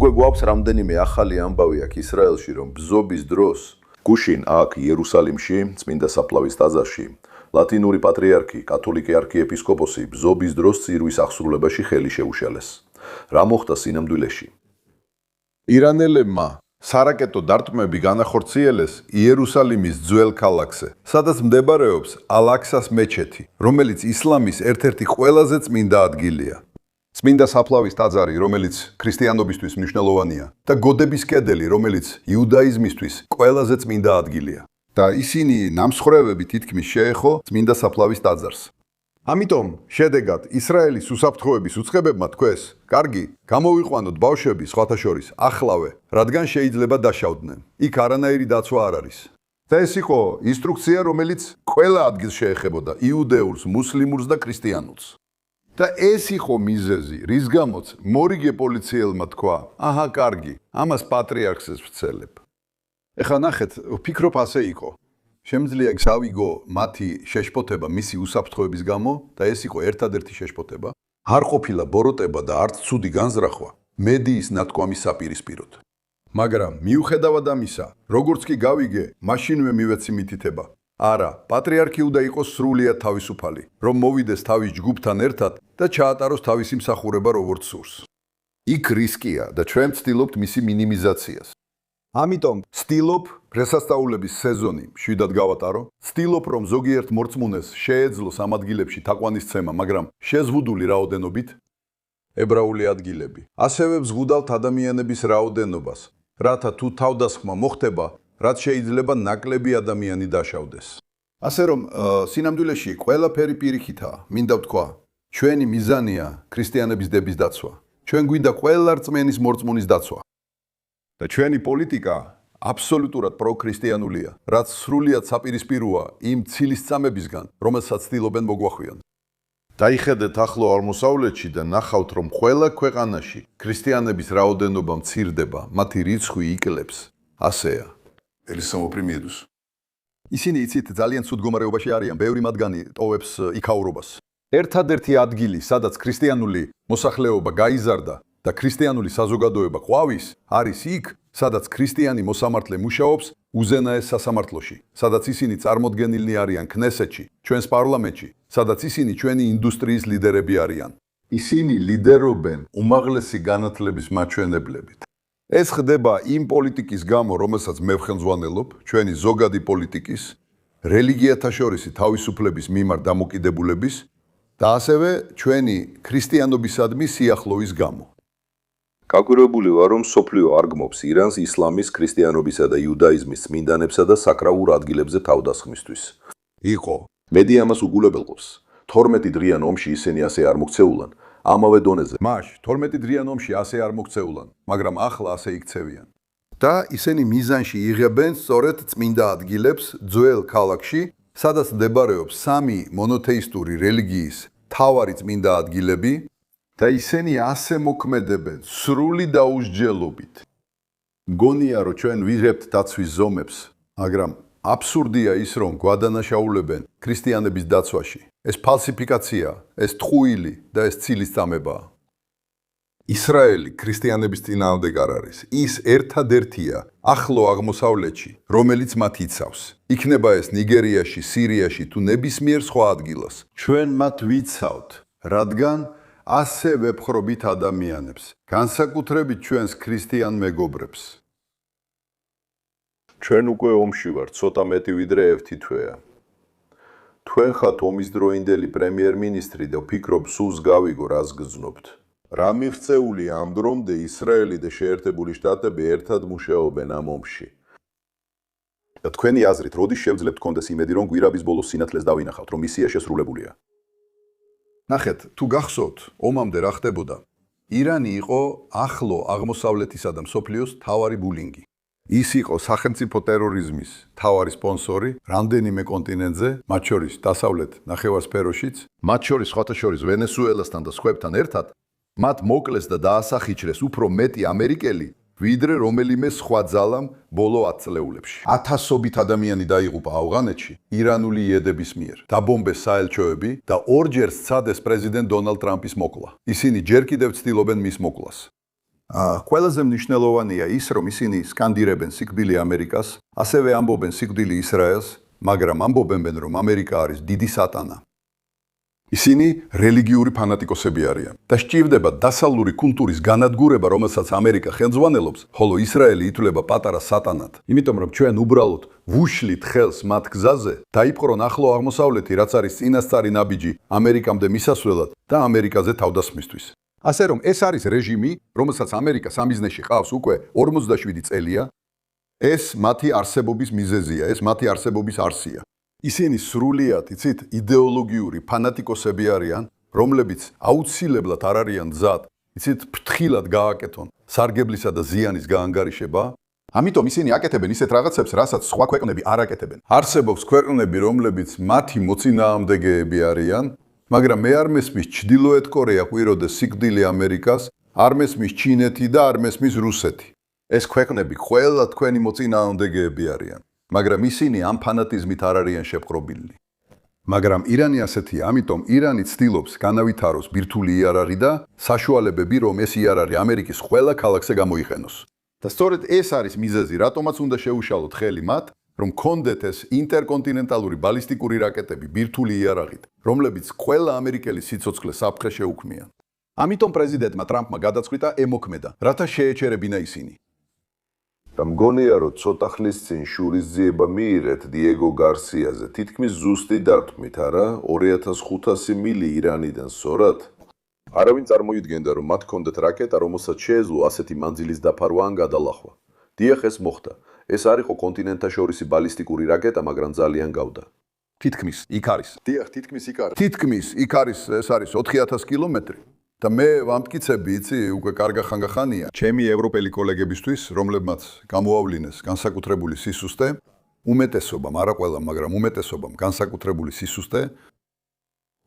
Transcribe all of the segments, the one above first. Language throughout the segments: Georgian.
უკვე გვაქვს რამდენიმე ახალი ამბავი აქ ისრაელში, რომ ბზობის დროს გუშინ აქ იერუსალიმში, წმინდა საფლავის ტაძარში, ლათინური პატრიარქი, კათოლიკე არქიეპისკოპოსი ბზობის დროს წირვის აღსრულებაში ხელი შეუშალეს. რა მოხდა სინამდვილეში? ირანელებმა სარაკეტო დარტყმები განახორციელეს იერუსალიმის ძველ ქალაქზე, სადაც მდებარეობს ალაქსას მეჩეთი, რომელიც ისლამის ერთ-ერთი ყველაზე წმინდა ადგილია. წმინდა საფლავის ტაძარი, რომელიც ქრისტიანობისთვის მნიშვნელოვანია, და გოდების კედელი, რომელიც იუდაიზმისთვის ყველაზე წმინდა ადგილია. და ისინი ნამსხვრევები თითქმის შეეხო წმინდა საფლავის ტაძარს. ამიტომ შედეგად ისრაელის უსაფრთხოების უწყებებმა თქვეს: კარგი, გამოვიყვანოთ ბავშვები სხვათა შორის ახლავე, რადგან შეიძლება დაშავდნენ. იქ არანაირი დაცვა არ არის. და ეს იყო ინსტრუქცია, რომელიც ყველა ადგილს შეეხებოდა იუდეურს, მუსლიმურს და ქრისტიანულს. და ეს იყო მიზეზი, რის გამოც მორიგე პოლიციელმა თქვა: აჰა, კარგი, ამას პატრიარქს ვცელებ. ეხლა ნახეთ, ვფიქრობ ასე იყო. შემიძლია გავიგო მათი შეშფოთება მისი უსაფრთხოების გამო და ეს იყო ერთადერთი შეშფოთება. არ ყოფილა ბოროტება და არც ცუდი განზრახვა მედიის ნათქვამის საპირისპიროდ. მაგრამ მიუხედავად ამისა, როგორც კი გავიგე, მაშინვე მივეცი მითითება. არა, პატრიარქი უნდა იყოს სრულიად თავისუფალი, რომ მოვიდეს თავის ჯგუფთან ერთად და ჩაატაროს თავისი მსახურება როგორც სურს. იქ რისკია და ჩვენ ვცდილობთ მისი მინიმიზაციას. ამიტომ ვცდილობ დღესასწაულების სეზონი მშვიდად გავატარო, ვცდილობ რომ ზოგიერთ მორწმუნეს შეეძლოს ამ ადგილებში თაყვანისცემა, მაგრამ შეზღუდული რაოდენობით ებრაული ადგილები. ასევე ვზღუდავთ ადამიანების რაოდენობას, რათა თუ თავდასხმა მოხდება, რაც შეიძლება ნაკლები ადამიანი დაშავდეს. ასე რომ სინამდვილეში ყველაფერი პირიქითაა, მინდა ვთქვა, ჩვენი მიზანია ქრისტიანების დების დაცვა. ჩვენ გვინდა ყველა რწმენის მორწმუნის დაცვა. და ჩვენი პოლიტიკა აბსოლუტურად პროქრისტიანულია, რაც სრულიად საპირისპიროა იმ ცილისწამებისგან, რომელსაც ცდილობენ მოგვახვიონ. დაიხედეთ ახლო აღმოსავლეთში და ნახავთ, რომ ყველა ქვეყანაში ქრისტიანების რაოდენობა მცირდება, მათი რიცხვი იკლებს. ასეა. Eles são oprimidos. ისინი იცით ძალიან ცუდ მდგომარეობაში არიან, ბევრი მათგანი ტოვებს იქაურობას. ერთადერთი ადგილი, სადაც ქრისტიანული მოსახლეობა გაიზარდა და ქრისტიანული საზოგადოება ყვავის, არის იქ, სადაც ქრისტიანი მოსამართლე მუშაობს უზენაეს სასამართლოში, სადაც ისინი წარმოდგენილნი არიან ქნესეთში, ჩვენს პარლამენტში, სადაც ისინი ჩვენი ინდუსტრიის ლიდერები არიან. ისინი ლიდერობენ უმაღლესი განათლების მაჩვენებლებით. ეს ხდება იმ პოლიტიკის გამო, რომელსაც მე ვხელმძღვანელობ, ჩვენი ზოგადი პოლიტიკის, რელიგიათა შორისი თავისუფლების მიმართ დამოკიდებულების და ასევე ჩვენი ქრისტიანობისადმი სიახლოვის გამო. გაგვირებული ვარ, რომ სოფლიო არ გმობს ირანს ისლამის, ქრისტიანობისა და იუდაიზმის წმინდანებსა და საკრალურ ადგილებზე თავდასხმისთვის. იყო. მედი ამას უგულებელყოფს. 12 დღიან ომში ისინი ასე არ მოქცეულან. ამავე დონეზე. მაშ 12 დღიან ომში ასე არ მოქცეულან, მაგრამ ახლა ასე იქცევიან. და ისინი მიზანში იღებენ სწორედ წმინდა ადგილებს ძველ ქალაქში, სადაც მდებარეობს 3 მონოთეისტური რელიგიის მთავარი წმინდა ადგილები და ისინი ასე მოქმედებენ სრული დაუსჯელობით. მგონია, რომ ჩვენ ვიღებთ დაცვის ზომებს, მაგრამ აბსურდია ის, რომ გვადანაშაულებენ ქრისტიანების დაცვაში. ეს ფალსიფიკაცია, ეს ტყუილი და ეს ცილისწამებაა. ისრაელი ქრისტიანების წინააღმდეგ არ არის. ის ერთადერთია ახლო აღმოსავლეთში, რომელიც მათ იცავს. იქნება ეს ნიგერიაში, სირიაში თუ ნებისმიერ სხვა ადგილას. ჩვენ მათ ვიცავთ, რადგან ასე ვეპხრობით ადამიანებს, განსაკუთრებით ჩვენს ქრისტიან მეგობრებს. ჩვენ უკვე ომში ვართ, ცოტა მეტი ვიდრე 1 თვეა. თქვენ ხართ ომის დროინდელი პრემიერ-მინისტრი და ვფიქრობ, სულს გავიგო, რას გრძნობთ. რა მიღწეული ამ დრომდე ისრაელი და შეერთებული შტატები ერთად მუშაობენ ამ ომში. და თქვენი აზრით, როდის შევძლებთ გქონდეს იმედი, რომ გვირაბის ბოლოს სინათლეს დავინახავთ, რომ მისია შესრულებულია? ნახეთ, თუ გახსოვთ, ომამდე რა ხდებოდა? ირანი იყო ახლო აღმოსავლეთისა და მსოფლიოს მთავარი ბულინგი. ის იყო სახელმწიფო ტერორიზმის მთავარი სპონსორი რამდენიმე კონტინენტზე, მათ შორის დასავლეთ ნახევარსფეროშიც, მათ შორის სხვათა შორის ვენესუელასთან და სხვებთან ერთად, მათ მოკლეს და დაასახიჩრეს უფრო მეტი ამერიკელი, ვიდრე რომელიმე სხვა ძალამ ბოლო 10 წლეულებში. ათასობით ადამიანი დაიღუპა ავღანეთში ირანული იედების მიერ. დაბომბეს საელჩოები და ორჯერ სცადეს პრეზიდენტ დონალდ ტრამპის მოკვლა. ისინი ჯერ კიდევ ცდილობენ მის მოკლას. ყველაზე მნიშვნელოვანია ის, რომ ისინი სკანდირებენ სიკვდილი ამერიკას, ასევე ამბობენ სიკვდილი ისრაელს, მაგრამ ამბობენ, რომ ამერიკა არის დიდი სატანა. ისინი რელიგიური ფანატიკოსები არიან და სჭირდება დასავლური კულტურის განადგურება, რომელსაც ამერიკა ხელმძღვანელობს, ხოლო ისრაელი ითვლება პატარა სატანად. იმიტომ რომ ჩვენ უბრალოდ ვუშლით ხელს მათ გზაზე, დაიპყრონ ახლო აღმოსავლეთი, რაც არის წინასწარი ნაბიჯი ამერიკამდე მისასვლელად და ამერიკაზე თავდასხმისთვის. ასე რომ ეს არის რეჟიმი, რომელსაც ამერიკა სამიზნეში ყავს უკვე 47 წელია. ეს მათი არსებობის მიზეზია, ეს მათი არსებობის არსია. ისინი სრულიად, იცით, იდეოლოგიური ფანატიკოსები არიან, რომლებიც აუცილებლად არ არიან მზად, იცით, ფრთხილად გააკეთონ სარგებლისა და ზიანის გაანგარიშება. ამიტომ ისინი აკეთებენ ისეთ რაღაცებს, რასაც სხვა ქვეყნები არ აკეთებენ. არსებობს ქვეყნები, რომლებიც მათი მოწინააღმდეგეები არიან, მაგრამ მე არ მესმის ჩრდილოეთ კორეა ყვიროდეს სიკვდილი ამერიკას, არ მესმის ჩინეთი და არ მესმის რუსეთი. ეს ქვეყნები ყველა თქვენი მოწინააღმდეგეები არიან. მაგრამ ისინი ამ ფანატიზმით არ არიან შეპყრობილნი. მაგრამ ირანი ასეთია, ამიტომ ირანი ცდილობს განავითაროს ბირთვული იარაღი და საშუალებები, რომ ეს იარაღი ამერიკის ყველა ქალაქზე გამოიყენოს. და სწორედ ეს არის მიზეზი, რატომაც უნდა შეუშალოთ ხელი მათ, რომ კონდეთ ეს ინტერკონტინენტალური ბალისტიკური რაკეტები ბირთვული იარაღით, რომლებიც ყველა ამერიკელი სიცოცხლეს საფრთხე შეუქმნიან. ამიტომ პრეზიდენტმა ტრამპმა გადაწყვიტა ემოქმედა, რათა შეეჩერებინა ისინი. და მგონია, რომ ცოტა ხნის წინ შურისძიება მიიღეთ დიეგო გარსიაზე, თითქმის ზუსტი დარტყმით, არა? 2500 მილი ირანიდან სწორად? არავინ წარმოიდგენდა, რომ მათ ჰქონდათ რაკეტა, რომელსაც შეეძლო ასეთი მანძილის დაფარვა ან გადალახვა. დიახ, ეს მოხდა. ეს არ იყო კონტინენტთაშორისი ბალისტიკური რაკეტა, მაგრამ ძალიან გავდა. თითქმის იქ არის. დიახ, თითქმის იქ არის. თითქმის იქ არის, ეს არის 4000 კილომეტრი. და მე ვამტკიცები, იცი, უკვე კარგა ხანგახანია. ჩემი ევროპელი კოლეგებისთვის, რომლებმაც გამოავლინეს განსაკუთრებული სისუსტე, უმეტესობამ, არა ყველამ, მაგრამ უმეტესობამ განსაკუთრებული სისუსტე,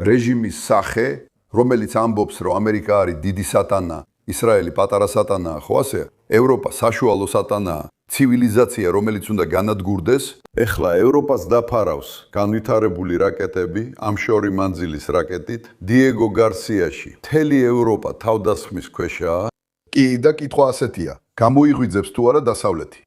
რეჟიმის სახე, რომელიც ამბობს, რომ ამერიკა არის დიდი სატანა, ისრაელი პატარა სატანაა, ხო ასე? ევროპა საშუალო სატანაა, ცივილიზაცია, რომელიც უნდა განადგურდეს, ეხლა ევროპას დაფარავს განვითარებული რაკეტები, ამშორი მანძილის რაკეტით, დიეგო გარსიაში. მთელი ევროპა თავდასხმის ქვეშაა. კი, და კითხვა ასეთია, გამოიღვიძებს თუ არა დასავლეთი?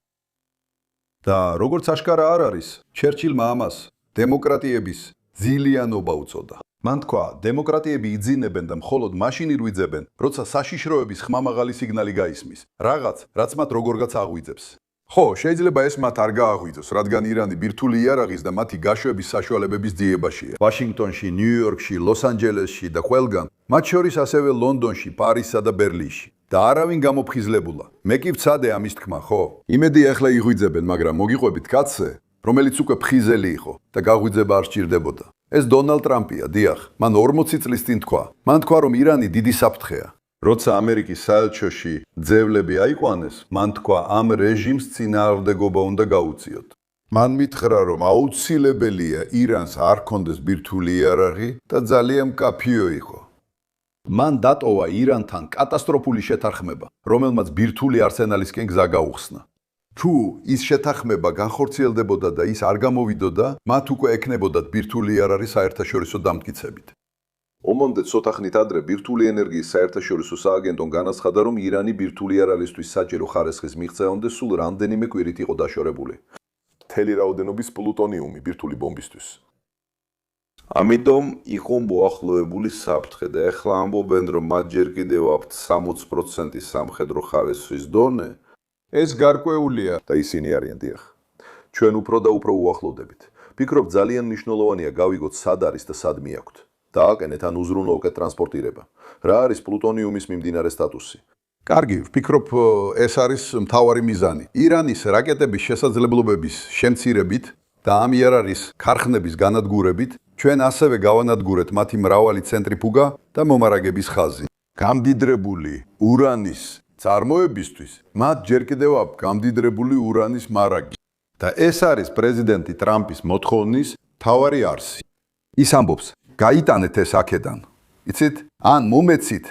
და როგორც აშკარა არ არის, ჩერჩილმა ამას დემოკრატიების ძილიანობა უწოდა. მან თქვა, დემოკრატიები იძინებენ და მხოლოდ მაშინ ირვიძებენ, როცა საშიშროების ხმამაღალი სიგნალი გაისმის. რაღაც, რაც მათ როგორღაც აღვიძებს. ხო, შეიძლება ეს მათ არ გააღვიძოს, რადგან ირანი ბირთვული იარაღის და მათი გაშვების საშუალებების ძიებაშია. ვაშინგტონში, ნიუ-იორკში, ლოს-ანჯელესში და ყველგან, მათ შორის ასევე ლონდონში, პარიზსა და ბერლინში. და არავინ გამოფხიზლებულა. მე კი ვცადე ამის თქმა, ხო? იმედი ახლა იღვიძებენ, მაგრამ მოგიყვებით კაცზე, რომელიც უკვე ფხიზელი იყო და გაღვიძება არ სჭირდებოდა. ეს დონალდ ტრამპია, დიახ, მან 40 წლის წინ თქვა. მან თქვა, რომ ირანი დიდი საფრთხეა. როცა ამერიკის საელჩოში ძევლები აიყვანეს, მან თქვა, ამ რეჟიმს წინააღმდეგობა უნდა გაუწიოთ. მან მითხრა, რომ აუცილებელია ირანს არ ჰქონდეს ბირთვული იარაღი და ძალიან მკაფიო იყო. მან დატოვა ირანთან კატასტროფული შეთანხმება, რომელმაც ბირთვული არსენალისკენ გზა გაუხსნა. თუ ის შეთანხმება განხორციელდებოდა და ის არ გამოვიდოდა, მათ უკვე ექნებოდათ ბირთვული იარაღი საერთაშორისო დამტკიცებით. ომამდე ცოტა ხნით ადრე ბირთვული ენერგიის საერთაშორისო სააგენტომ განაცხადა, რომ ირანი ბირთვული იარაღისთვის საჭირო ხარისხის მიღწევამდე სულ რამდენიმე კვირით იყო დაშორებული. მთელი რაოდენობის პლუტონიუმი ბირთვული ბომბისთვის. ამიტომ იყო მოახლოებული საფრთხე და ეხლა ამბობენ, რომ მათ ჯერ კიდევ აქვთ 60% სამხედრო ხარისხის დონე. ეს გარკვეულია და ისინი არიან, დიახ. ჩვენ უფრო და უფრო უახლოვდებით. ვფიქრობ, ძალიან მნიშვნელოვანია გავიგოთ, სად არის და სად მიაქვთ. დააკენეთ ან უზრუნველყეთ ტრანსპორტირება. რა არის პლუტონიუმის მიმდინარე სტატუსი? კარგი, ვფიქრობ, ეს არის მთავარი მიზანი. ირანის რაკეტების შესაძლებლობების შემცირებით და ამ იარაღის ქარხნების განადგურებით, ჩვენ ასევე გავანადგურეთ მათი მრავალი ცენტრიფუგა და მომარაგების ხაზი. გამდიდრებული ურანის წარმოებისთვის მათ ჯერ კიდევ აქვს გამდიდრებული ურანის მარაგი. და ეს არის პრეზიდენტი ტრამპის მოთხოვნის მთავარი არსი. ის ამბობს, გაიტანეთ ეს აქედან. იცით? ან მომეცით.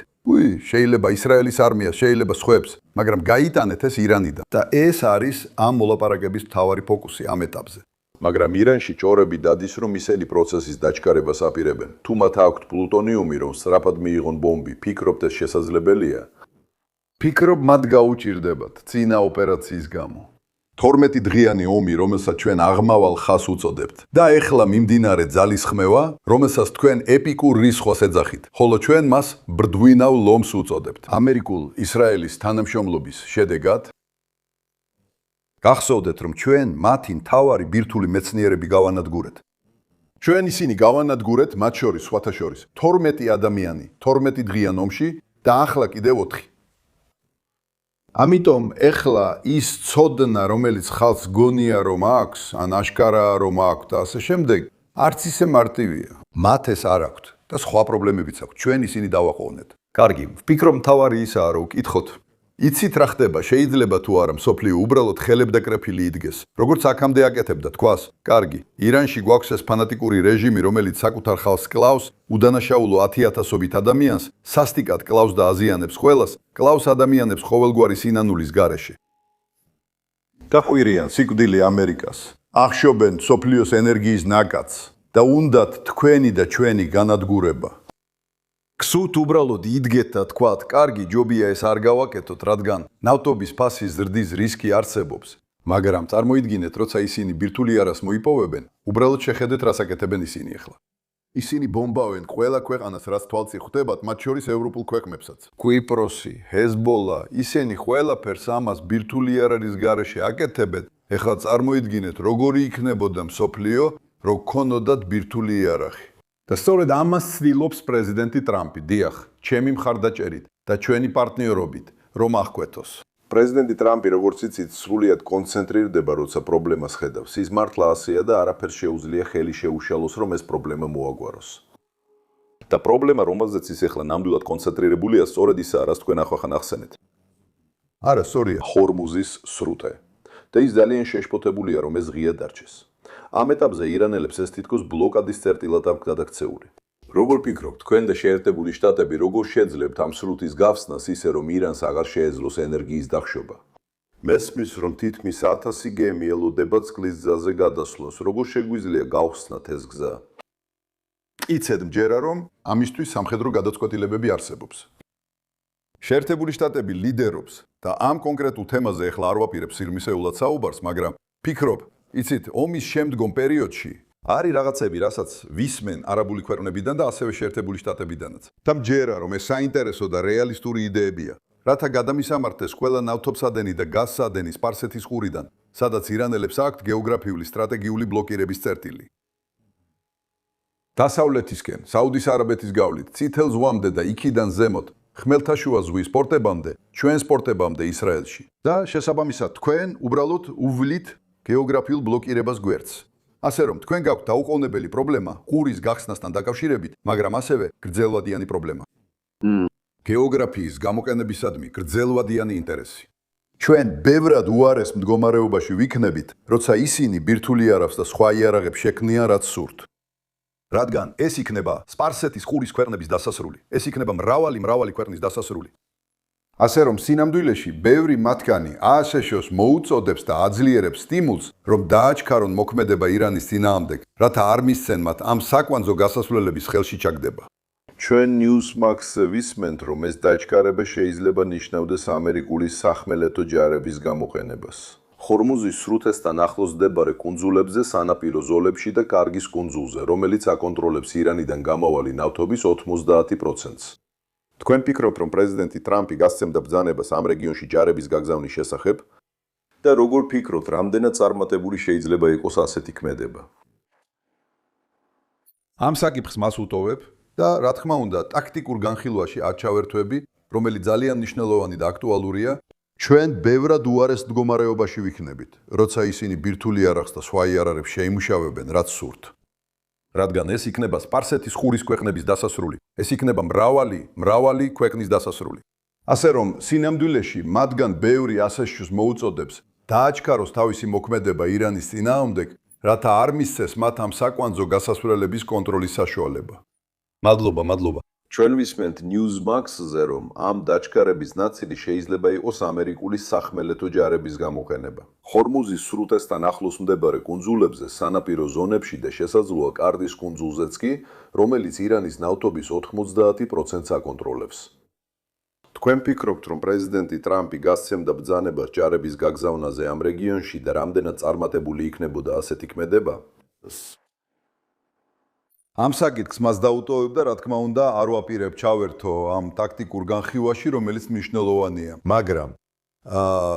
შეიძლება ისრაელის არმიას, შეიძლება სხვებს, მაგრამ გაიტანეთ ეს ირანიდან. და ეს არის ამ მოლაპარაკების მთავარი ფოკუსი ამ ეტაპზე. მაგრამ ირანში ჭორები დადის, რომ ისეთი პროცესის დაჩქარებას აპირებენ. თუ მათ აქვთ პლუტონიუმი, რომ სწრაფად მიიღონ ბომბი, ფიქრობთ ეს შესაძლებელია? ფიქრობ მათ გაუჭირდებათ წინა ოპერაციის გამო. 12 დღიანი ომი, რომელსაც ჩვენ აღმავალ ხას უწოდებთ და ეხლა მიმდინარე ძალისხმევა, რომელსაც თქვენ ეპიკურ რისხვას ეძახით, ხოლო ჩვენ მას ბრდვინავ ლომს უწოდებთ. ამერიკულ-ისრაელის თანამშრომლობის შედეგად გახსოვდეთ, რომ ჩვენ მათი მთავარი ბირთვული მეცნიერები გავანადგურეთ. ჩვენ ისინი გავანადგურეთ მათ შორის სხვათა შორის 12 ადამიანი 12 დღიან ომში და ახლა კიდევ 4. ამიტომ ეხლა ის ცოდნა, რომელიც ხალხს გონია რომ აქვს, ან აშკარაა რომ აქვს და ასე შემდეგ, არც ისე მარტივია. მათ ეს არ აქვთ და სხვა პრობლემებიც აქვთ. ჩვენ ისინი დავაყოვნეთ. კარგი, ვფიქრობ მთავარი ისაა, რომ ვკითხოთ. იცით რა ხდება, შეიძლება თუ არა მსოფლიო უბრალოდ ხელებდაკრეფილი იდგეს. როგორც აქამდე აკეთებდა თქვას, კარგი, ირანში გვაქვს ეს ფანატიკური რეჟიმი, რომელიც საკუთარ ხალხს კლავს, უდანაშაულო 10,000-ობით ადამიანს, სასტიკად კლავს და აზიანებს ყველას, კლავს ადამიანებს ყოველგვარი სინანულის გარეშე. გაყვირიან სიკვდილი ამერიკას, ახშობენ მსოფლიოს ენერგიის ნაკადს და უნდათ თქვენი და ჩვენი განადგურება. ქსუთ უბრალოდ იდგეთ და თქვათ, კარგი, ჯობია ეს არ გავაკეთოთ, რადგან ნავთობის ფასის ზრდის რისკი არსებობს. მაგრამ წარმოიდგინეთ, როცა ისინი ბირთვული არას მოიპოვებენ, უბრალოდ შეხედეთ, რას აკეთებენ ისინი ახლა. ისინი ბომბავენ ყველა ქვეყანას, რაც თვალწი ხვდებათ, მათ შორის ევროპულ ქვეყნებსაც. კვიპროსი, ჰეზბოლა, ისინი ყველაფერს ამას ბირთვული არის გარეშე აკეთებენ. ეხლა წარმოიდგინეთ, როგორი იქნებოდა მსოფლიო, რო გქონოდათ ბირთვული იარაღი. და სწორედ ამას ცდილობს პრეზიდენტი ტრამპი, დიახ, ჩემი მხარდაჭერით და ჩვენი პარტნიორობით, რომ აღკვეთოს. პრეზიდენტი ტრამპი, როგორც იცით, სრულიად კონცენტრირდება, როცა პრობლემას ხედავს. ის მართლა ასეა და არაფერს შეუძლია ხელი შეუშალოს, რომ ეს პრობლემა მოაგვაროს. და პრობლემა, რომელზეც ის ახლა ნამდვილად კონცენტრირებულია, სწორედ ისაა, რაც თქვენ ახლა ახსენეთ. არა, სწორია. ჰორმუზის სრუტე. და ის ძალიან შეშფოთებულია, რომ ეს ღია დარჩეს. ამ ეტაპზე ირანელებს ეს თითქოს ბლოკადის წერტილად აქვს გადაქცეული. როგორ ფიქრობთ, თქვენ და შეერთებული შტატები როგორ შეძლებთ ამ სრუტის გავხსნას ისე, რომ ირანს აღარ შეეძლოს ენერგიის დახშობა? მესმის, რომ თითქმის 1000 გემი ელოდება წყლის გზაზე გადასვლას. როგორ შეგვიძლია გავხსნათ ეს გზა? მკიცედ მჯერა, რომ ამისთვის სამხედრო გადაწყვეტილებები არსებობს. შეერთებული შტატები ლიდერობს და ამ კონკრეტულ თემაზე ახლა არ ვაპირებ სირმისეულად საუბარს, მაგრამ ფიქრობ, იცით, ომის შემდგომ პერიოდში არის რაღაცები, რასაც ვისმენ არაბული ქვეყნებიდან და ასევე შეერთებული შტატებიდანაც. და მჯერა, რომ ეს საინტერესო და რეალისტური იდეებია, რათა გადამისამართეს ყველა ნავთობსადენი და გაზსადენი სპარსეთის ყურიდან, სადაც ირანელებს აქვთ გეოგრაფიული სტრატეგიული ბლოკირების წერტილი. დასავლეთისკენ, საუდის არაბეთის გავლით, წითელ ზღვამდე და იქიდან ზემოთ, ხმელთაშუა ზღვის პორტებამდე, ჩვენს პორტებამდე ისრაელში. და შესაბამისად, თქვენ უბრალოდ უვლით გეოგრაფიულ ბლოკირებას გვერდს. ასე რომ, თქვენ გაქვთ დაუყოვნებელი პრობლემა ყურის გახსნასთან დაკავშირებით, მაგრამ ასევე გრძელვადიანი პრობლემა. გეოგრაფიის გამოყენებისადმი გრძელვადიანი ინტერესი. ჩვენ ბევრად უარეს მდგომარეობაში ვიქნებით, როცა ისინი ბირთვული იარაღს და სხვა იარაღებს შექმნიან, რაც სურთ. რადგან ეს იქნება სპარსეთის ყურის ქვეყნების დასასრული, ეს იქნება მრავალი ქვეყნის დასასრული. ასე რომ, სინამდვილეში ბევრი მათგანი ASEAN-ს მოუწოდებს და აძლიერებს სტიმულს, რომ დააჩქარონ მოქმედება ირანის წინააღმდეგ, რათა არ მისცენ მათ ამ საკვანძო გასასვლელების ხელში ჩაგდება. ჩვენ Newsmax-ზე ვისმენთ, რომ ეს დაჩქარება შეიძლება ნიშნავდეს ამერიკული სახმელეთო ჯარების გამოყენებას. ჰორმუზის სრუტესთან ახლოს მდებარე კუნძულებზე, სანაპირო ზოლებში და კარგის კუნძულზე, რომელიც აკონტროლებს ირანიდან გამავალი ნავთობის 90%-ს. თქვენ ფიქრობთ, რომ პრეზიდენტი ტრამპი გასცემდა ბრძანებას ამ რეგიონში ჯარების გაგზავნის შესახებ? და როგორ ფიქრობთ, რამდენად წარმატებული შეიძლება იყოს ასეთი ქმედება? ამ საკითხს მას უტოვებ და რა თქმა უნდა, ტაქტიკურ განხილვაში არჩევერთვები, რომელიც ძალიან მნიშვნელოვანი და აქტუალურია, ჩვენ ბევრად უარეს მდგომარეობაში ვიქნებით, როცა ისინი ბირთვული იარაღს და სხვა იარაღებს შეიმუშავებენ, რაც სურთ. რადგან ეს იქნება სპარსეთის ყურის ქვეყნების დასასრული, ეს იქნება მრავალი ქვეყნის დასასრული. ასე რომ, სინამდვილეში მათგან ბევრი ASEAN-ს მოუწოდებს დააჩქაროს თავისი მოქმედება ირანის წინააღმდეგ, რათა არ მისცეს მათ ამ საკვანძო გასასვლელების კონტროლის საშუალება. მადლობა. ჩვენ ვისმენთ Newsmax-ზე, რომ ამ დაჩქარების ნაწილი შეიძლება იყოს ამერიკული სახმელეთო ჯარების გამოყენება. ჰორმუზის სრუტესთან ახლოს მდებარე კუნძულებზე, სანაპირო ზონებში და შესაძლოა კარდის კუნძულზეც კი, რომელიც ირანის ნავთობის 90%-ს აკონტროლებს. თქვენ ფიქრობთ, რომ პრეზიდენტი ტრამპი გასცემდა ბრძანებას ჯარების გაგზავნაზე ამ რეგიონში და რამდენად წარმატებული იქნებოდა ასეთი ქმედება? ამ საკითხს მას დაუტოვებდა, რა თქმა უნდა, არ ვაპირებ ჩავერთო ამ ტაქტიკურ განხილვაში, რომელიც მნიშვნელოვანია. მაგრამ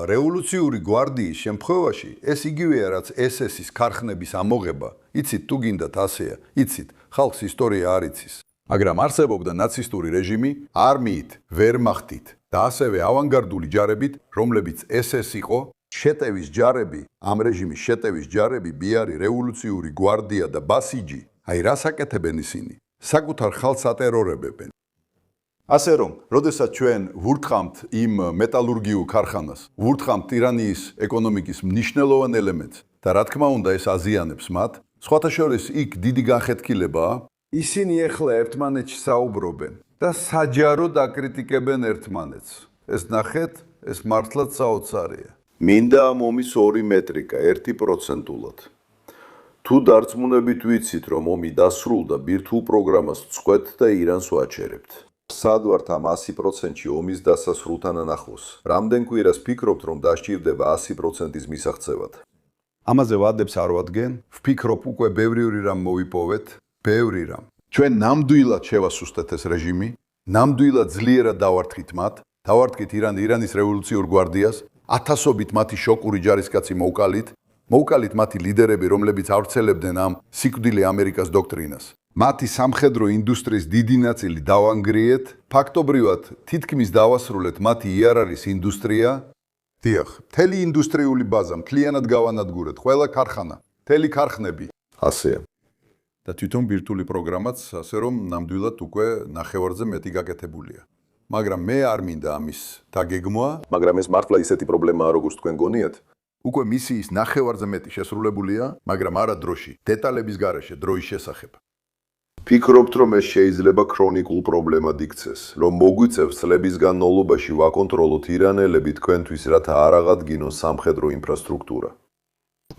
რევოლუციური გვარდიის შემთხვევაში ეს იგივეა, რაც SS-ის ქარხნების ამოღება. იცით, თუ გინდათ ასეა, იცით, ხალხს ისტორია არ იცის. მაგრამ არსებობდა ნაცისტური რეჟიმი, არმიით, ვერმახტით და ასევე ავანგარდული ჯარებით, რომლებიც SS იყო, შეტევის ჯარები, ამ რეჟიმის შეტევის ჯარები, ბიარი, რევოლუციური გვარდია და ბასიჯი. აი რას აკეთებენ ისინი? საკუთარ ხალხს ატერორებებენ. ასე რომ, როდესაც ჩვენ ვურთხამთ იმ მეტალურგიულ ქარხანას, ვურთხამთ ირანიის ეკონომიკის მნიშვნელოვან ელემენტს და რა თქმა უნდა ეს აზიანებს მათ, სხვათა შორის იქ დიდი განხეთქილებაა. ისინი ეხლა ერთმანეთში საუბრობენ და საჯაროდ აკრიტიკებენ ერთმანეთს. ეს ნახეთ, ეს მართლაც საოცარია. მინდა ამ ომის 2 მეტრიკა 1%-ულად. თუ დარწმუნებით ვიცით, რომ ომი დასრულდა, ბირთვულ პროგრამას წყვეთ და ირანს ვაჩერებთ. სად ვართ ამ 100%-ში ომის დასასრულთან ახლოს? რამდენ კვირას ფიქრობთ, რომ დასჭირდება 100%-ის მისაღწევად? ამაზე ვადებს არ ვადგენ, ვფიქრობ უკვე ბევრი რამ მოვიპოვეთ, ბევრი რამ. ჩვენ ნამდვილად შევასუსტეთ ეს რეჟიმი, ნამდვილად ძლიერად დავართხით მათ, დავართხით ირანის რევოლუციურ გვარდიას, ათასობით მათი შოკური ჯარისკაცი მოვკალით მათი ლიდერები, რომლებიც ავრცელებდნენ ამ სიკვდილი ამერიკას დოქტრინას. მათი სამხედრო ინდუსტრიის დიდი ნაწილი დავანგრიეთ, ფაქტობრივად თითქმის დავასრულეთ მათი იარარის ინდუსტრია. დიახ, მთელი ინდუსტრიული ბაზა მთლიანად გავანადგურეთ, ყველა ქარხანა, მთელი ქარხნები. ასეა. და თვითონ ბირთვული პროგრამაც, ასე რომ ნამდვილად უკვე ნახევარზე მეტი გაკეთებულია. მაგრამ მე არ მინდა ამის დაგეგმვა, მაგრამ ეს მართლა ისეთი პრობლემაა, როგორც თქვენ გონიათ? უკვე მისიის ნახევარზე მეტი შესრულებულია, მაგრამ არა დროში, დეტალების გარეშე დროის შესახებ. ფიქრობთ, რომ ეს შეიძლება ქრონიკულ პრობლემად იქცეს, რომ მოგვიწევს წლების განმავლობაში ვაკონტროლოთ ირანელები თქვენთვის, რათა არ აღადგინოს სამხედრო ინფრასტრუქტურა.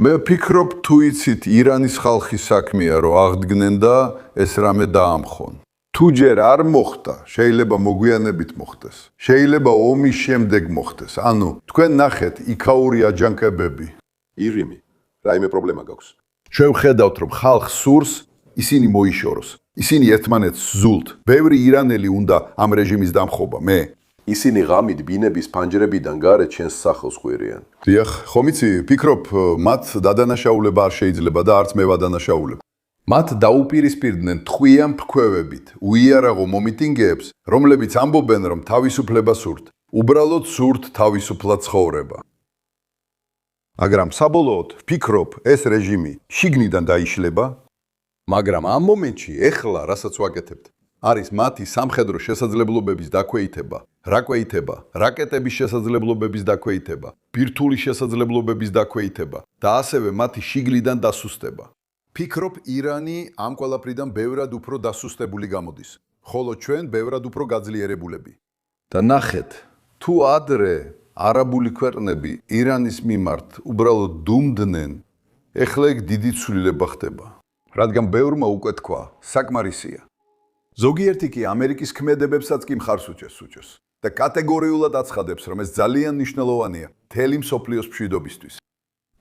მე ვფიქრობ, თუ იცით, ირანის ხალხის საქმეა, რომ აღდგნენ და ეს რამე დაამხონ. თუ ჯერ არ მოხდა, შეიძლება მოგვიანებით მოხდეს. შეიძლება ომის შემდეგ მოხდეს. ანუ, თქვენ ნახეთ იქაური აჯანყებები. ირიმი, რაიმე პრობლემა გაქვს? ჩვენ ვხედავთ, რომ ხალხს სურს ისინი მოიშოროს. ისინი ერთმანეთს ზულთ. ბევრი ირანელი უნდა ამ რეჟიმის დამხობა, მე. ისინი ღამით ბინების ფანჯრებიდან გარეთ ჩვენს სახლს ხვირიან. დიახ, ხომ იცი, ფიქრობ, მათ დადანაშაულება არ შეიძლება და არც მე ვადანაშაულებ. მათ დაუპირისპირდნენ ტყვიან ფქვევებით, უიარაღო მომიტინგეებს, რომლებიც ამბობენ, რომ თავისუფლება სურთ. უბრალოდ სურთ თავისუფლად ცხოვრება. მაგრამ საბოლოოდ ვფიქრობ, ეს რეჟიმი შიგნიდან დაიშლება, მაგრამ ამ მომენტში ეხლა რასაც ვაკეთებთ, არის მათი სამხედრო შესაძლებლობების დაქვეითება, რაკეტების შესაძლებლობების დაქვეითება, ბირთვული შესაძლებლობების დაქვეითება და ასევე მათი შიგნიდან დასუსტება. ფიქრობ, ირანი ამ ყველაფრიდან ბევრად უფრო დასუსტებული გამოდის, ხოლო ჩვენ ბევრად უფრო გაძლიერებულები. და ნახეთ, თუ ადრე არაბული ქვეყნები ირანის მიმართ უბრალოდ დუმდნენ, ეხლა ეგ დიდი ცვლილება ხდება. რადგან ბევრმა უკვე თქვა, საკმარისია. ზოგიერთი კი ამერიკის ქმედებებსაც კი მხარს უჭერს და კატეგორიულად აცხადებს, რომ ეს ძალიან მნიშვნელოვანია მთელი მსოფლიოს მშვიდობისთვის.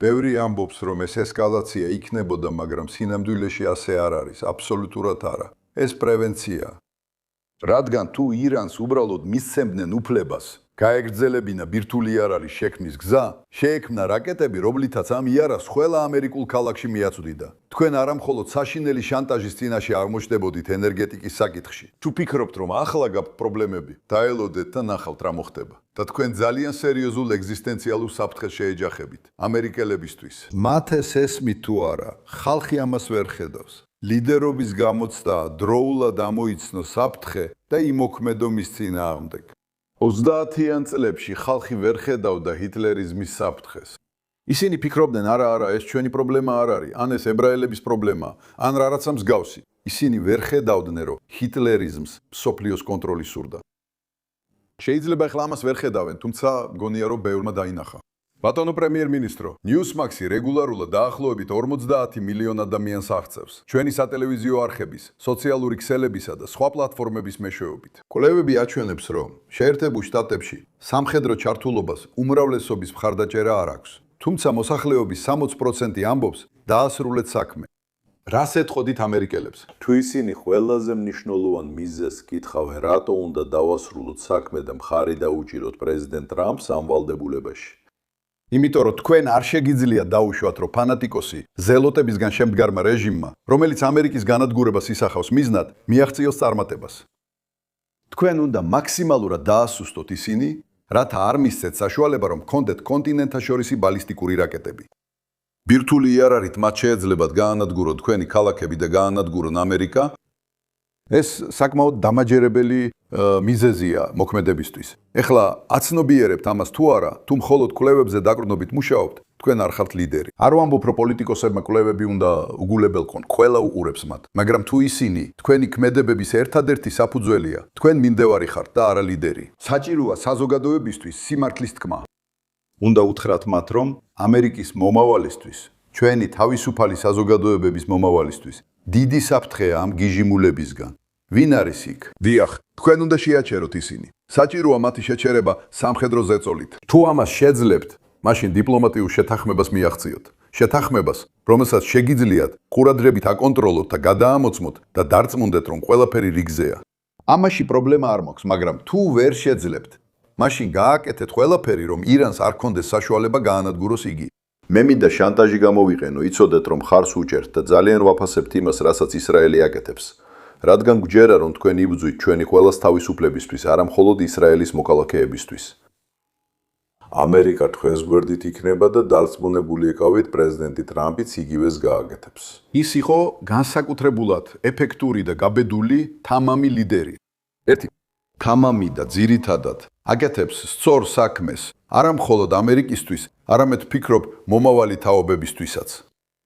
ბევრი ამბობს, რომ ეს ესკალაცია იქნებოდა, მაგრამ სინამდვილეში ასე არ არის, აბსოლუტურად არა. ეს პრევენციაა. რადგან თუ ირანს უბრალოდ მისცემდნენ უფლებას, გაეგრძელებინა ბირთვული იარაღის შექმნის გზა, შეექმნა რაკეტები, რომლითაც ამ იარაღს ყველა ამერიკულ ქალაქში მიაწვდიდა. თქვენ არა მხოლოდ საშინელი შანტაჟის წინაშე აღმოჩნდებოდით ენერგეტიკის საკითხში. თუ ფიქრობთ, რომ ახლა გაქვთ პრობლემები, დაელოდეთ და ნახავთ რა მოხდება. და თქვენ ძალიან სერიოზულ ეგზისტენციალურ საფრთხეს შეეჯახებით ამერიკელებისთვის. მათ ეს ესმით თუ არა, ხალხი ამას ვერ ხედავს. ლიდერობის გამოცდა დროულად ამოიცნო საფრთხე და იმოქმედო მის წინააღმდეგ. 30-იან წლებში ხალხი ვერ ხედავდა ჰიტლერიზმის საფრთხეს. ისინი ფიქრობდნენ, არა, ეს ჩვენი პრობლემა არ არის, ან ეს ებრაელების პრობლემაა, ან რაღაცა მსგავსი. ისინი ვერ ხედავდნენ, რომ ჰიტლერიზმს მსოფლიოს კონტროლი სურდა. შეიძლება ახლა ამას ვერ ხედავენ, თუმცა მგონია, რომ ბევრმა დაინახა. ბატონო პრემიერ-მინისტრო, Newsmax-ი რეგულარულად დაახლოებით 50 მილიონ ადამიანს აღწევს. ჩვენი სატელევიზიო არხების, სოციალური ქსელებისა და სხვა პლატფორმების მეშვეობით. კვლევები აჩვენებს, რომ შეერთებულ შტატებში სამხედრო ჩართულობას უმრავლესობის მხარდაჭერა არ აქვს. თუმცა მოსახლეობის 60% ამბობს დაასრულეთ საქმე. რას ეთყოდით ამერიკელებს? თუ ისინი ყველაზე მნიშვნელოვან მიზეზს კითხავენ, რატო უნდა დავასრულოთ საქმე და მხარი დაუჭიროთ პრეზიდენტ ტრამპს ამ ვალდებულებაში. იმიტომ რომ თქვენ არ შეგიძლიათ დაუშვათ, რომ ფანატიკოსი ზელოტებისგან შემდგარმა რეჟიმმა, რომელიც ამერიკის განადგურებას ისახავს მიზნად, მიაღწიოს წარმატებას. თქვენ უნდა მაქსიმალურად დაასუსტოთ ისინი, რათა არ მისცეთ საშუალება, რომ გქონდეთ კონტინენტთაშორისი ბალისტიკური რაკეტები. ბირთვული იარაღით მათ შეეძლებათ გაანადგურონ თქვენი ქალაქები და გაანადგურონ ამერიკა. ეს საკმაოდ დამაჯერებელი მიზეზია მოქმედებისთვის. ეხლა აცნობიერებთ ამას თუ არა, თუ მხოლოდ კვლევებზე დაყრდნობით მუშაობთ, თქვენ არ ხართ ლიდერი. არ ვამბობ, რომ პოლიტიკოსებმა კვლევები უნდა უგულებელყონ, ყველა უყურებს მათ, მაგრამ თუ ისინი თქვენი ქმედებების ერთადერთი საფუძველია, თქვენ მიმდევარი ხართ და არა ლიდერი. საჭიროა საზოგადოებისთვის სიმართლის თქმა. უნდა უთხრათ მათ, რომ ამერიკის მომავალისთვის, ჩვენი თავისუფალი საზოგადოებების მომავალისთვის დიდი საფრთხეა ამ გიჟიმულებისგან. ვინ არის იქ? დიახ, თქვენ უნდა შეაჩეროთ ისინი. საჭიროა მათი შეჩერება სამხედრო ზეწოლით. თუ ამას შეძლებთ, მაშინ დიპლომატიურ შეთანხმებას მიაღწიოთ. შეთანხმებას, რომელსაც შეგიძლიათ ყურადღებით აკონტროლოთ და გადაამოწმოთ და დარწმუნდეთ, რომ ყველაფერი რიგზეა. ამაში პრობლემა არ მაქვს, მაგრამ თუ ვერ შეძლებთ, მაშინ გააკეთეთ ყველაფერი, რომ ირანს არ ქონდეს საშუალება გაანადგუროს იგი. მე მინდა შანტაჟი გამოვიყენო, იცოდეთ, რომ ხარს უჭერთ და ძალიან ვაფასებთ იმას, რასაც ისრაელი აკეთებს. რადგან გვჯერა, რომ თქვენ იბრძვით ჩვენი ყველას თავისუფლებისთვის, არა მხოლოდ ისრაელის მოკალაქეებისთვის. ამერიკა თქვენს გვერდით იქნება და დარწმუნებული ეკავით, პრეზიდენტი ტრამპიც იგივეს გააკეთებს. ის იყო განსაკუთრებულად ეფექტური და გაბედული თამამი ლიდერი. ერთი თამამი და ძირითადად აკეთებს სწორ საქმეს, არა მხოლოდ ამერიკისთვის, არამედ ფიქრობ მომავალი თაობებისთვისაც.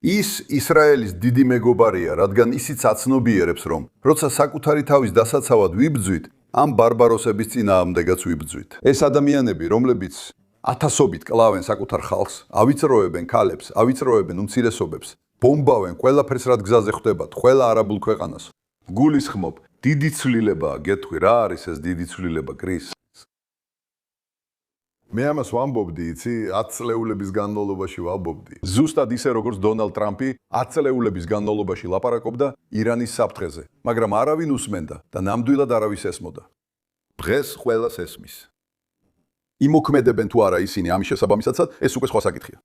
ის ისრაელის დიდი მეგობარია, რადგან ისიც აცნობიერებს, რომ როცა საკუთარი თავის დასაცავად ვიბრძვით, ამ ბარბაროსების წინააღმდეგაც ვიბრძვით. ეს ადამიანები, რომლებიც ათასობით კლავენ საკუთარ ხალხს, ავიწროებენ ქალებს, ავიწროებენ უმცირესობებს, ბომბავენ ყველაფერს, რაც გზაზე ხვდებათ, ყველა არაბულ ქვეყანას. გულისხმობ, დიდი ცვლილებაა, გეტყვი რა არის ეს დიდი ცვლილება, კრის? მე ამას ვამბობდი, იცი, 10 წლეულების განმავლობაში ვამბობდი. ზუსტად ისე, როგორც დონალდ ტრამპი 10 წლეულების განმავლობაში ლაპარაკობდა ირანის საფრთხეზე, მაგრამ არავინ უსმენდა და ნამდვილად არავის ესმოდა. დღეს ყველას ესმის. იმოქმედებენ თუ არა ისინი ამის შესაბამისად, ეს უკვე სხვა საკითხია.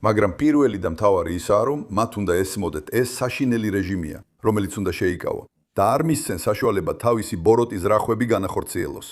მაგრამ პირველი და მთავარი ისაა, რომ მათ უნდა ესმოდეთ, ეს საშინელი რეჟიმია, რომელიც უნდა შეიკავო და არ მისცენ საშუალება თავისი ბოროტის რახვები განახორციელოს.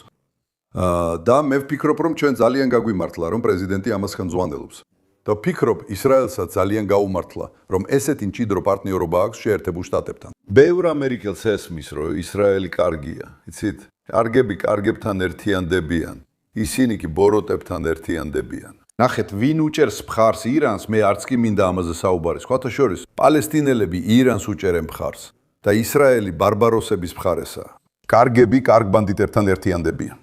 და მე ვფიქრობ, რომ ჩვენ ძალიან გაგვიმართლა, რომ პრეზიდენტი ამას ხელმძღვანელობს. და ვფიქრობ, ისრაელსაც ძალიან გაუმართლა, რომ ესეთი მჭიდრო პარტნიორობა აქვს შეერთებულ შტატებთან. ბევრ ამერიკელს ესმის, რომ ისრაელი კარგია. იცით, კარგები კარგებთან ერთიანდებიან. ისინი კი ბოროტებთან ერთიანდებიან. ნახეთ, ვინ უჭერს მხარს ირანს, მე არც კი მინდა ამაზე საუბარი. სხვათა შორის, პალესტინელები ირანს უჭერენ მხარს და ისრაელი ბარბაროსების მხარესაა. კარგები კარგ ბანდიტებთან ერთიანდებიან.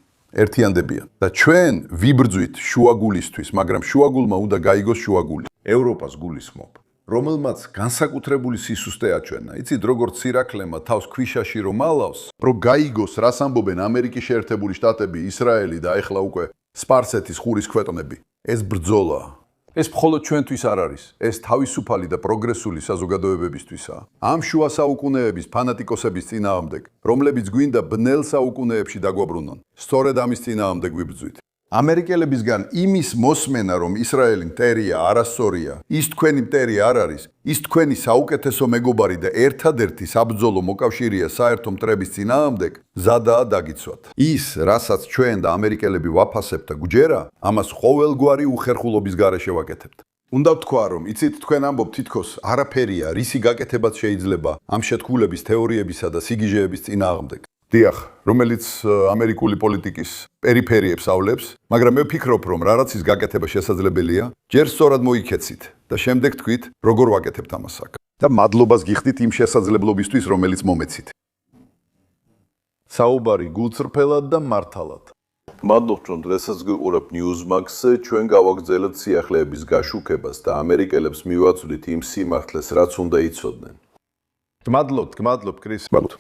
და ჩვენ ვიბრძვით შუაგულისთვის, მაგრამ შუაგულმა უნდა გაიგოს შუაგული. ევროპას გულისხმობ, რომელმაც განსაკუთრებული სისუსტე აჩვენა. იცით, როგორც სირაქლემა თავს ქვიშაში რომ ალავს, რომ გაიგოს, რას ამბობენ ამერიკის შეერთებული შტატები, ისრაელი და ეხლა უკვე სპარსეთის ყურის ქვეყნები. ეს ბრძოლაა. ეს მხოლოდ ჩვენთვის არ არის, ეს თავისუფალი და პროგრესული საზოგადოებებისთვისაა. ამ შუა საუკუნეების ფანატიკოსების წინააღმდეგ, რომლებიც გვინდა ბნელ საუკუნეებში დაგვაბრუნონ. სწორედ ამის წინააღმდეგ ვიბრძვით. ამერიკელებისგან იმის მოსმენა, რომ ისრაელი მტერია, არასწორია, ის თქვენი მტერი არ არის, ის თქვენი საუკეთესო მეგობარი და ერთადერთი საბრძოლო მოკავშირეა საერთო მტრების წინააღმდეგ, ზადაა დაგიცვათ. ის, რასაც ჩვენ და ამერიკელები ვაფასებთ და გვჯერა, ამას ყოველგვარი უხერხულობის გარეშე ვაკეთებთ. უნდა ვთქვა, რომ იცით, თქვენ ამბობთ თითქოს არაფერია, რისი გაკეთებაც შეიძლება ამ შეთქმულების თეორიებისა და სიგიჟეების წინააღმდეგ. დიახ, რომელიც ამერიკული პოლიტიკის პერიფერიებსავლებს, მაგრამ მე ვფიქრობ, რომ რაღაც ის გაკეთება შესაძლებელია, ჯერ სწორად მოიქეცით და შემდეგ თქვით, როგორ ვაკეთებთ ამას აქ. და მადლობას გიხდით იმ შესაძლებლობისთვის, რომელიც მომეცით. საუბარი გულწრფელად და მართალად. მადლობთ, რომ დღესაც გიყურებთ Newsmax-ზე. ჩვენ გავაგრძელებთ სიახლეების გაშუქებას და ამერიკელებს მივაწვდით იმ სიმართლეს, რაც უნდა იცოდნენ. გმადლობთ, კრის. მადლობთ.